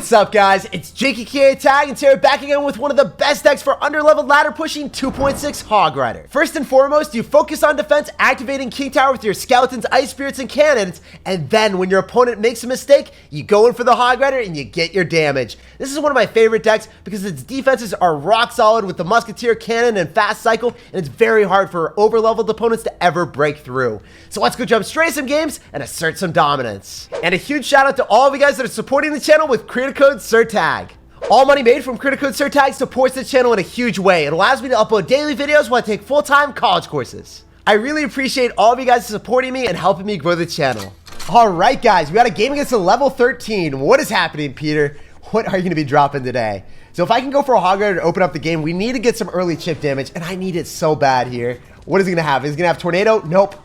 What's up, guys? It's SirTagCR, and today we're back again with one of the best decks for underleveled ladder pushing 2.6 HOG Rider. First and foremost, you focus on defense, activating King Tower with your skeletons, ice spirits, and cannons, and then when your opponent makes a mistake, you go in for the HOG Rider and you get your damage. This is one of my favorite decks because its defenses are rock solid with the musketeer, cannon, and fast cycle, and it's very hard for overleveled opponents to ever break through. So let's go jump straight into some games and assert some dominance. And a huge shout out to all of you guys that are supporting the channel with creator code SirTag. All money made from creator code SirTag supports the channel in a huge way. It allows me to upload daily videos while I take full-time college courses. I really appreciate all of you guys supporting me and helping me grow the channel. Alright guys, we got a game against a level 13. What is happening, Peter? What are you going to be dropping today? So if I can go for a HOG Rider to open up the game, we need to get some early chip damage, and I need it so bad here. What is he going to have? Is he going to have Tornado? Nope.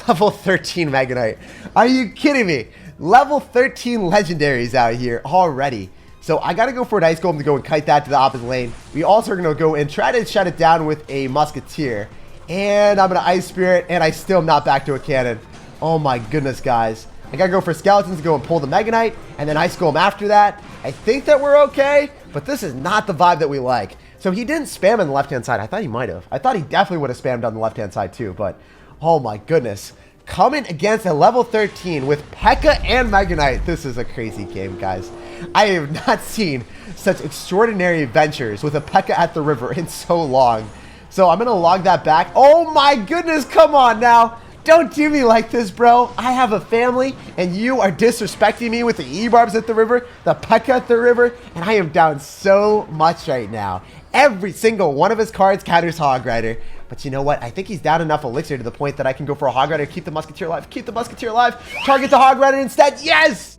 Level 13 Mega Knight. Are you kidding me? Level 13 legendaries out here already. So I got to go for an Ice Golem to go and kite that to the opposite lane. We also are going to go and try to shut it down with a Musketeer. And I'm going to Ice Spirit, and I still am not back to a cannon. Oh my goodness, guys. I got to go for Skeletons to go and pull the Mega Knight, and then Ice Golem after that. I think that we're okay, but this is not the vibe that we like. So he didn't spam on the left-hand side. I thought he might have. I thought he definitely would have spammed on the left-hand side too, but oh my goodness. Coming against a level 13 with P.E.K.K.A. and Mega Knight. This is a crazy game, guys. I have not seen such extraordinary adventures with a P.E.K.K.A. at the river in so long. So I'm going to log that back. Oh my goodness, come on now. Don't do me like this, bro. I have a family, and you are disrespecting me with the E-Barbs at the river, the P.E.K.K.A. at the river, and I am down so much right now. Every single one of his cards counters HOG Rider. But you know what? I think he's down enough elixir to the point that I can go for a HOG Rider, keep the Musketeer alive, keep the Musketeer alive, target the HOG Rider instead. Yes!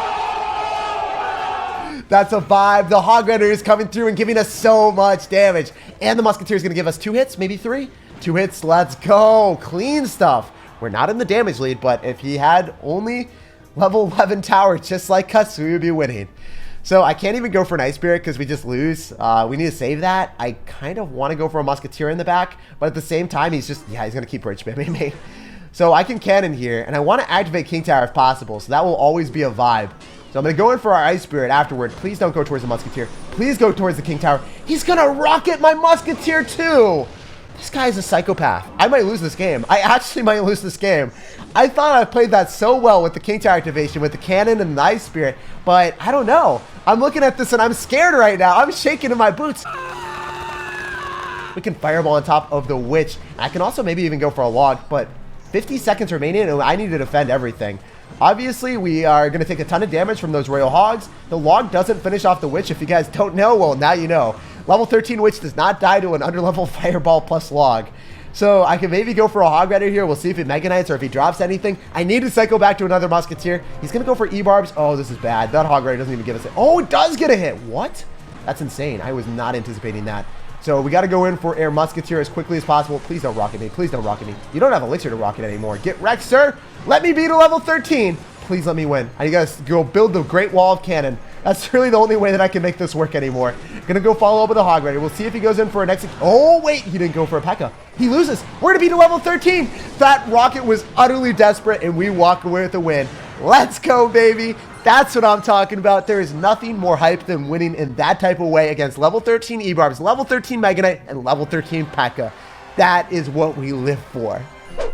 That's a vibe. The HOG Rider is coming through and giving us so much damage. And the Musketeer is going to give us 2 hits, maybe 3. 2 hits, let's go. Clean stuff. We're not in the damage lead, but if he had only level 11 tower just like us, we would be winning. So I can't even go for an Ice Spirit because we just lose. We need to save that. I kind of want to go for a Musketeer in the back, but at the same time, he's just, yeah, he's going to keep rich spamming me. So I can cannon here, and I want to activate King Tower if possible, so that will always be a vibe. So I'm going to go in for our Ice Spirit afterward. Please don't go towards the Musketeer. Please go towards the King Tower. He's going to rocket my Musketeer too. This guy is a psychopath. I might lose this game. I actually might lose this game. I thought I played that so well with the King Tower activation, with the cannon and the Ice Spirit, but I don't know. I'm looking at this and I'm scared right now. I'm shaking in my boots. We can Fireball on top of the Witch. I can also maybe even go for a log, but 50 seconds remaining and I need to defend everything. Obviously, we are going to take a ton of damage from those Royal Hogs. The log doesn't finish off the Witch. If you guys don't know, well, now you know. Level 13 Witch does not die to an underlevel Fireball plus log. So I can maybe go for a HOG Rider here. We'll see if he Mega Knights or if he drops anything. I need to cycle back to another Musketeer. He's going to go for E-Barbs. Oh, this is bad. That HOG Rider doesn't even give us it. Oh, it does get a hit. What? That's insane. I was not anticipating that. So we got to go in for Air Musketeer as quickly as possible. Please don't rocket me. Please don't rocket me. You don't have Elixir to rocket anymore. Get wrecked, sir. Let me beat a level 13. Please let me win. I got to go build the Great Wall of Cannon. That's really the only way that I can make this work anymore. Gonna go follow up with a HOG Rider. We'll see if he goes in for an exit. Oh, wait. He didn't go for a P.E.K.K.A. He loses. We're going to beat a level 13. That rocket was utterly desperate, and we walk away with a win. Let's go, baby. That's what I'm talking about. There is nothing more hype than winning in that type of way against level 13 E-Barbs, level 13 Mega Knight, and level 13 P.E.K.K.A. That is what we live for.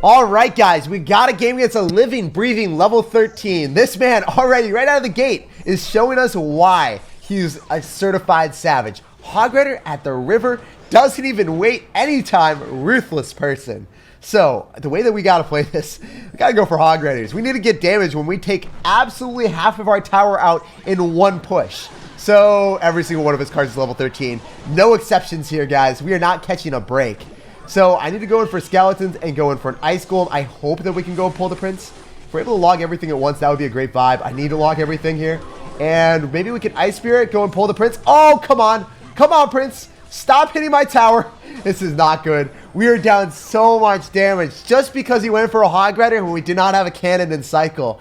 All right, guys, we got a game against a living, breathing level 13. This man already, right out of the gate, is showing us why he's a certified savage. HOG Rider at the river, doesn't even wait anytime, ruthless person. So, the way that we got to play this, we got to go for HOG Riders. We need to get damage when we take absolutely half of our tower out in one push. So, every single one of his cards is level 13. No exceptions here, guys. We are not catching a break. So, I need to go in for Skeletons and go in for an Ice Golem. I hope that we can go and pull the Prince. If we're able to log everything at once, that would be a great vibe. I need to log everything here. And maybe we can Ice Spirit, go and pull the Prince. Oh, come on. Come on, Prince. Stop hitting my tower. This is not good. We are down so much damage just because he went for a HOG Rider when we did not have a cannon in cycle.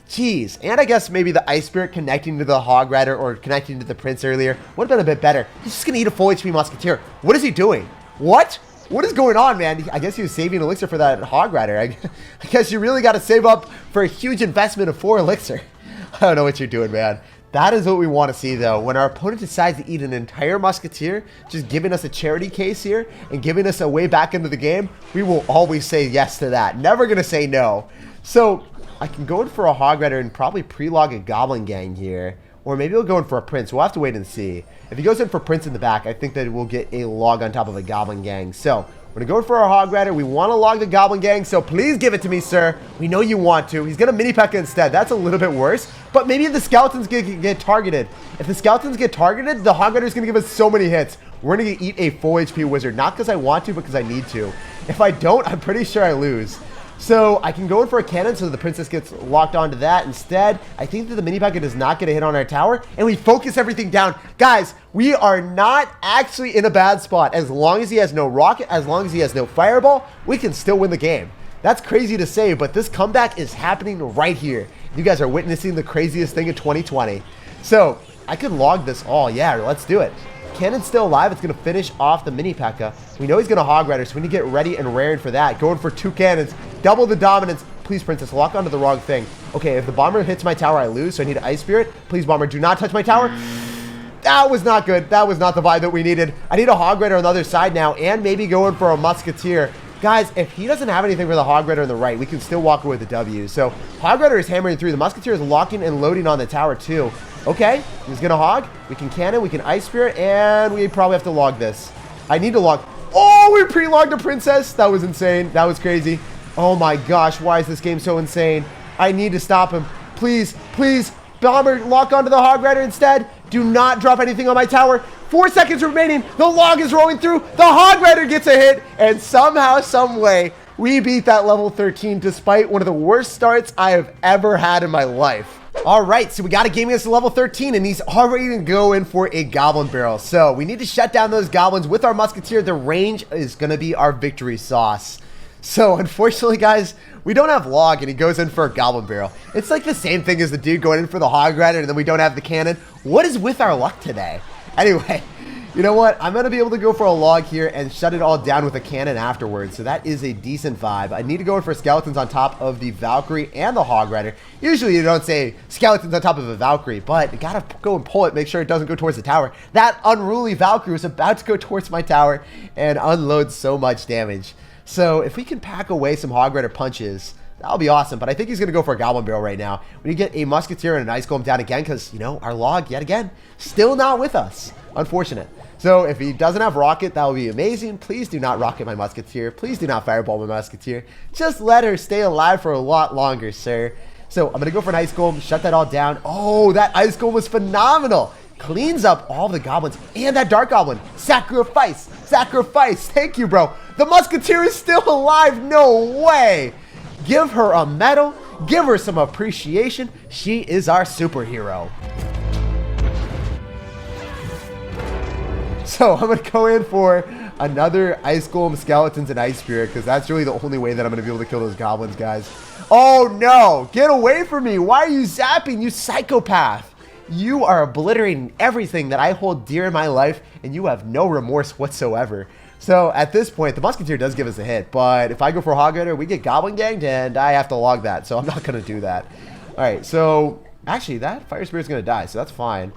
Jeez. And I guess maybe the Ice Spirit connecting to the HOG Rider or connecting to the Prince earlier would have been a bit better. He's just going to eat a full HP Musketeer. What is he doing? What? What is going on, man? I guess he was saving Elixir for that HOG Rider. I guess you really got to save up for a huge investment of 4 Elixir. I don't know what you're doing, man. That is what we want to see, though. When our opponent decides to eat an entire musketeer, just giving us a charity case here and giving us a way back into the game, we will always say yes to that. Never going to say no. So I can go in for a Hog Rider and probably pre-log a Goblin Gang here. Or maybe he'll go in for a Prince. We'll have to wait and see. If he goes in for Prince in the back, I think that we'll get a log on top of a Goblin Gang. So we're going to go for our Hog Rider. We want to log the Goblin Gang, so please give it to me, sir. We know you want to. He's going to mini P.E.K.K.A instead. That's a little bit worse. But maybe the Skeletons get targeted. If the Skeletons get targeted, the Hog Rider is going to give us so many hits. We're going to eat a full HP Wizard. Not because I want to, but because I need to. If I don't, I'm pretty sure I lose. So I can go in for a cannon so the Princess gets locked onto that. Instead, I think that the mini P.E.K.K.A does not get a hit on our tower, and we focus everything down. Guys, we are not actually in a bad spot. As long as he has no rocket, as long as he has no fireball, we can still win the game. That's crazy to say, but this comeback is happening right here. You guys are witnessing the craziest thing in 2020. So I could log this all. Yeah, let's do it. Cannon's still alive. It's going to finish off the mini P.E.K.K.A. We know he's going to Hog Rider, so we need to get ready and raring for that. Going for 2 cannons. Double the dominance. Please, Princess, lock onto the wrong thing. Okay, if the Bomber hits my tower, I lose, so I need Ice Spirit. Please, Bomber, do not touch my tower. That was not good. That was not the vibe that we needed. I need a Hog Rider on the other side now, and maybe going for a Musketeer. Guys, if he doesn't have anything for the Hog Rider on the right, we can still walk away with the W. So Hog Rider is hammering through. The Musketeer is locking and loading on the tower too. Okay, he's going to Hog. We can Cannon, we can Ice Spirit, and we probably have to log this. I need to log. Oh, we pre-logged a Princess. That was insane. That was crazy. Oh my gosh, why is this game so insane? I need to stop him. Please, please, Bomber, lock onto the Hog Rider instead. Do not drop anything on my tower. 4 seconds remaining. The log is rolling through. The Hog Rider gets a hit. And somehow, some way, we beat that level 13 despite one of the worst starts I have ever had in my life. All right, so we got a game against level 13, and he's already going to go in for a Goblin Barrel. So we need to shut down those Goblins with our Musketeer. The range is going to be our victory sauce. So unfortunately, guys, we don't have log, and he goes in for a Goblin Barrel. It's like the same thing as the dude going in for the Hog Rider, and then we don't have the cannon. What is with our luck today? Anyway, you know what? I'm going to be able to go for a log here and shut it all down with a cannon afterwards. So that is a decent vibe. I need to go in for skeletons on top of the Valkyrie and the Hog Rider. Usually you don't say skeletons on top of a Valkyrie, but you got to go and pull it, make sure it doesn't go towards the tower. That unruly Valkyrie was about to go towards my tower and unload so much damage. So if we can pack away some Hog Rider punches, that'll be awesome. But I think he's going to go for a Goblin Barrel right now. We need to get a Musketeer and an Ice Golem down again because, you know, our log, yet again, still not with us. Unfortunate. So if he doesn't have rocket, that will be amazing. Please do not rocket my Musketeer. Please do not fireball my Musketeer. Just let her stay alive for a lot longer, sir. So I'm going to go for an Ice Golem, shut that all down. Oh, that Ice Golem was phenomenal. Cleans up all the goblins and that Dark Goblin. Sacrifice. Sacrifice. Thank you, bro. The Musketeer is still alive. No way. Give her a medal. Give her some appreciation. She is our superhero. So I'm going to go in for another Ice Golem, Skeletons, and Ice Spirit because that's really the only way that I'm going to be able to kill those goblins, guys. Oh, no. Get away from me. Why are you zapping, you psychopath? You are obliterating everything that I hold dear in my life, and you have no remorse whatsoever. So at this point, the Musketeer does give us a hit, but if I go for Hog Rider, we get Goblin Ganged, and I have to log that, so I'm not going to do that. All right, so actually, that Fire Spirit's going to die, so that's fine.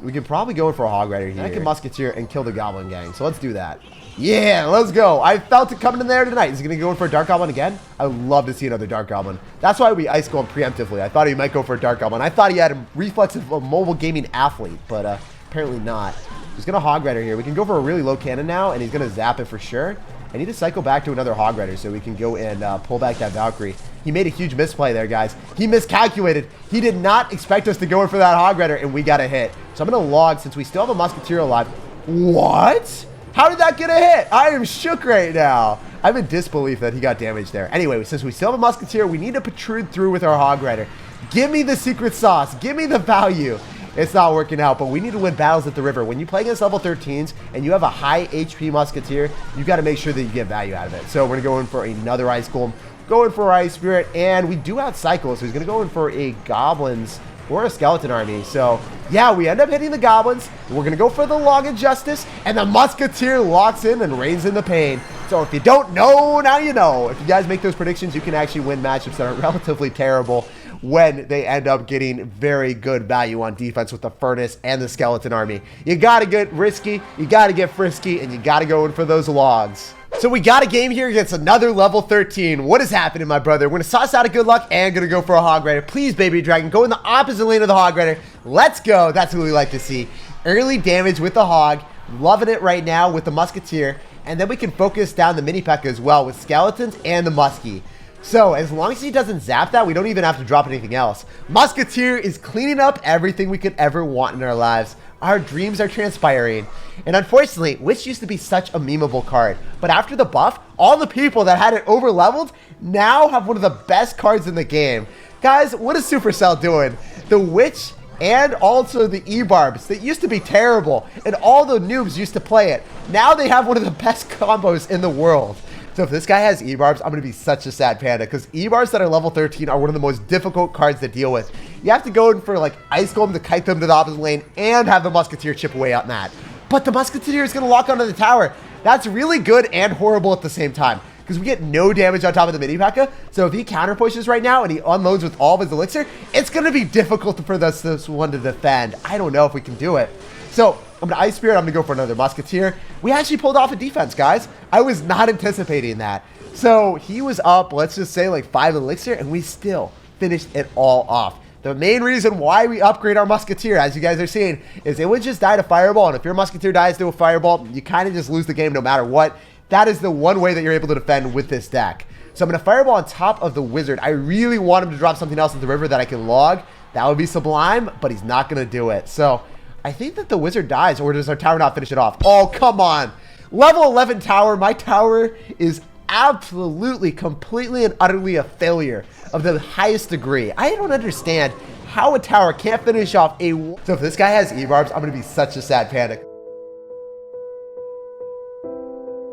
We can probably go in for a Hog Rider here. I can Musketeer and kill the Goblin Gang, so let's do that. Yeah, let's go. I felt it coming in there tonight. Is he going to go in for a Dark Goblin again? I would love to see another Dark Goblin. That's why we Ice Golem preemptively. I thought he might go for a Dark Goblin. I thought he had a reflex of a mobile gaming athlete, but apparently not. He's going to Hog Rider here. We can go for a really low cannon now, and he's going to zap it for sure. I need to cycle back to another Hog Rider so we can go and pull back that Valkyrie. He made a huge misplay there, guys. He miscalculated. He did not expect us to go in for that Hog Rider, and we got a hit. So I'm going to log since we still have a Musketeer alive. What? How did that get a hit? I am shook right now. I'm in disbelief that he got damaged there. Anyway, since we still have a Musketeer, we need to protrude through with our Hog Rider. Give me the secret sauce. Give me the value. It's not working out, but we need to win battles at the river. When you play against level 13s and you have a high HP Musketeer, you got to make sure that you get value out of it. So we're going to go in for another Ice Golem, go in for Ice Spirit, and we do have Cycle, so he's going to go in for a Goblins or a Skeleton army. So yeah, we end up hitting the Goblins. We're going to go for the Log of Justice, and the Musketeer locks in and reigns in the pain. So if you don't know, now you know. If you guys make those predictions, you can actually win matchups that are relatively terrible. when they end up getting very good value on defense with the Furnace and the Skeleton Army. You got to get risky, you got to get frisky, and you got to go in for those logs. So we got a game here against another level 13. What is happening, my brother? We're going to sauce out a good luck and going to go for a Hog Rider. Please, Baby Dragon, go in the opposite lane of the Hog Rider. Let's go. That's what we like to see. Early damage with the Hog. Loving it right now with the Musketeer. And then we can focus down the Mini P.E.K.K.A as well with Skeletons and the Muskie. So as long as he doesn't zap that, we don't even have to drop anything else. Musketeer is cleaning up everything we could ever want in our lives. Our dreams are transpiring. And unfortunately, Witch used to be such a memeable card. But after the buff, all the people that had it over-leveled now have one of the best cards in the game. Guys, what is Supercell doing? The Witch and also the E-Barbs that used to be terrible. And all the noobs used to play it. Now they have one of the best combos in the world. So if this guy has E-Barbs, I'm going to be such a sad panda, because E-Barbs that are level 13 are one of the most difficult cards to deal with. You have to go in for like Ice Golem to kite them to the opposite lane and have the Musketeer chip away on that. But the Musketeer is going to lock onto the tower. That's really good and horrible at the same time, because we get no damage on top of the Mini P.E.K.K.A. So if he counter pushes right now and he unloads with all of his elixir, it's going to be difficult for this one to defend. I don't know if we can do it. So I'm going to Ice Spirit. I'm going to go for another Musketeer. We actually pulled off a defense, guys. I was not anticipating that. So he was up, let's just say, like 5 elixir, and we still finished it all off. The main reason why we upgrade our Musketeer, as you guys are seeing, is it would just die to Fireball. And if your Musketeer dies to a Fireball, you kind of just lose the game no matter what. That is the one way that you're able to defend with this deck. So I'm going to Fireball on top of the Wizard. I really want him to drop something else into the river that I can log. That would be sublime, but he's not going to do it. So I think that the Wizard dies, or does our tower not finish it off? Oh, come on. Level 11 tower. My tower is absolutely, completely, and utterly a failure of the highest degree. I don't understand how a tower can't finish off a... So if this guy has E-Barbs, I'm going to be such a sad panic.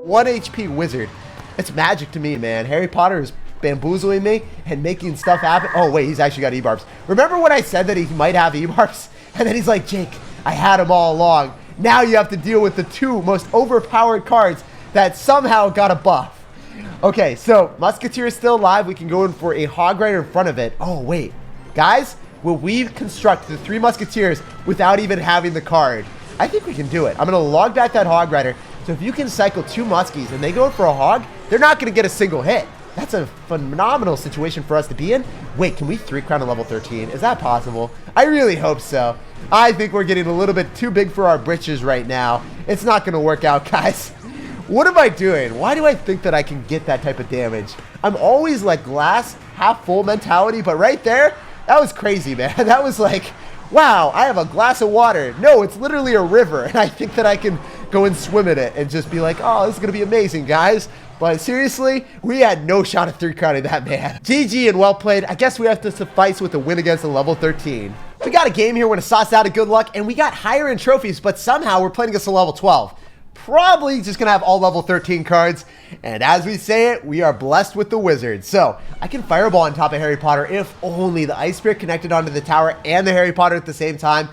1 HP Wizard. It's magic to me, man. Harry Potter is bamboozling me and making stuff happen. Oh, wait, he's actually got E-Barbs. Remember when I said that he might have E-Barbs? And then he's like, Jake, I had him all along. Now you have to deal with the 2 most overpowered cards that somehow got a buff. Okay, so Musketeer is still alive. We can go in for a Hog Rider in front of it. Oh, wait. Guys, will we construct the 3 Musketeers without even having the card? I think we can do it. I'm going to log back that Hog Rider. So if you can cycle 2 Muskies and they go in for a Hog, they're not going to get a single hit. That's a phenomenal situation for us to be in. Wait, can we 3-crown a level 13? Is that possible? I really hope so. I think we're getting a little bit too big for our britches right now. It's not going to work out, guys. What am I doing? Why do I think that I can get that type of damage? I'm always like glass half full mentality, but right there, that was crazy, man. That was like, wow, I have a glass of water. No, it's literally a river, and I think that I can go and swim in it and just be like, oh, this is going to be amazing, guys. But seriously, we had no shot at 3-crowning that man. GG and well played. I guess we have to suffice with a win against a level 13. We got a game here. We're going to sauce out a good luck, and we got higher in trophies, but somehow we're playing against a level 12. Probably just going to have all level 13 cards. And as we say it, we are blessed with the Wizard. So I can Fireball on top of Harry Potter if only the Ice Spirit connected onto the tower and the Harry Potter at the same time.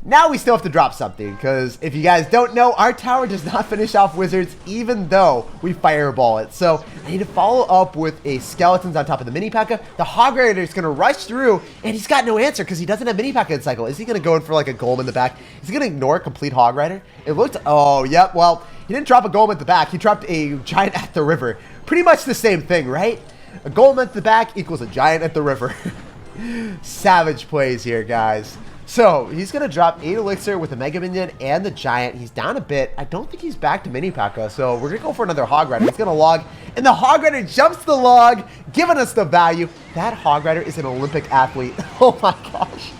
Now we still have to drop something, because if you guys don't know, our tower does not finish off Wizards even though we Fireball it. So I need to follow up with a Skeletons on top of the Mini P.E.K.K.A. The Hog Rider is going to rush through, and he's got no answer because he doesn't have Mini P.E.K.K.A. in cycle. Is he going to go in for like a Golem in the back? Is he going to ignore a complete Hog Rider? It looked... Oh, yep, well, he didn't drop a Golem at the back. He dropped a Giant at the river. Pretty much the same thing, right? A Golem at the back equals a Giant at the river. Savage plays here, guys. So he's going to drop 8 elixir with the Mega Minion and the Giant. He's down a bit. I don't think he's back to Mini P.E.K.K.A. So we're going to go for another Hog Rider. He's going to log, and the Hog Rider jumps the log, giving us the value. That Hog Rider is an Olympic athlete. Oh my gosh.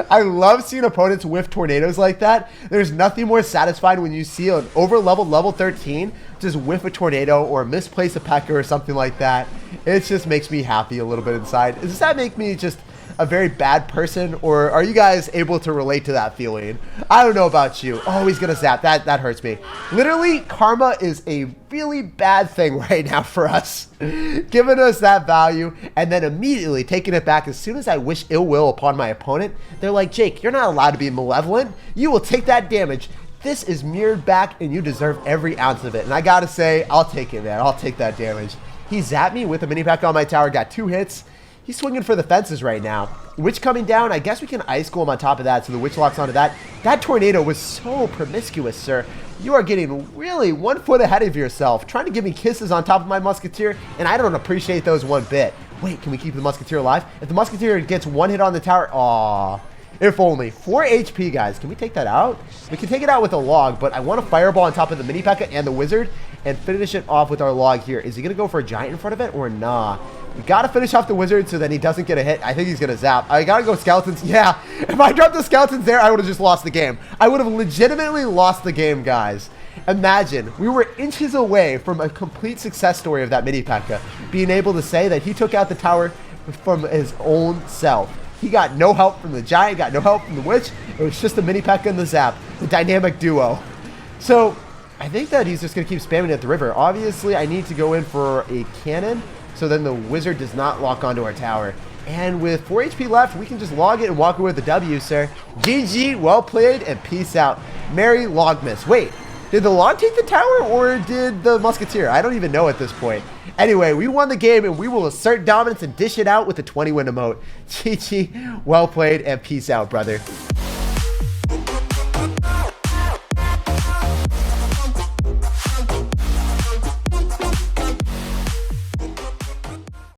I love seeing opponents whiff tornadoes like that. There's nothing more satisfying when you see an over-leveled level 13 just whiff a tornado or misplace a P.E.K.K.A. or something like that. It just makes me happy a little bit inside. Does that make me just a very bad person, or are you guys able to relate to that feeling? I don't know about you. Oh, he's gonna zap. That hurts me. Literally, karma is a really bad thing right now for us. Giving us that value and then immediately taking it back as soon as I wish ill will upon my opponent. They're like, Jake, you're not allowed to be malevolent. You will take that damage. This is mirrored back and you deserve every ounce of it. And I gotta say, I'll take it, man. I'll take that damage. He zapped me with a Mini P.E.K.K.A. on my tower, got 2 hits. He's swinging for the fences right now. Witch coming down. I guess we can ice golem on top of that, so the witch locks onto that. That tornado was so promiscuous, sir. You are getting really 1 foot ahead of yourself, trying to give me kisses on top of my musketeer, and I don't appreciate those one bit. Wait, can we keep the musketeer alive? If the musketeer gets 1 hit on the tower, aw. If only. 4 HP, guys. Can we take that out? We can take it out with a log, but I want a fireball on top of the mini P.E.K.K.A. and the wizard and finish it off with our log here. Is he going to go for a giant in front of it or nah? We got to finish off the wizard so that he doesn't get a hit. I think he's going to zap. I got to go skeletons. Yeah, if I dropped the skeletons there, I would have just lost the game. I would have legitimately lost the game, guys. Imagine, we were inches away from a complete success story of that mini P.E.K.K.A. being able to say that he took out the tower from his own self. He got no help from the giant, got no help from the witch. It was just the mini P.E.K.K.A. and the zap, the dynamic duo. So I think that he's just going to keep spamming at the river. Obviously, I need to go in for a cannon so then the wizard does not lock onto our tower. And with 4 HP left, we can just log it and walk away with the W, sir. GG, well played, and peace out. Merry Logmas. Wait, did the log take the tower or did the musketeer? I don't even know at this point. Anyway, we won the game and we will assert dominance and dish it out with a 20-win emote. GG, well played, and peace out, brother.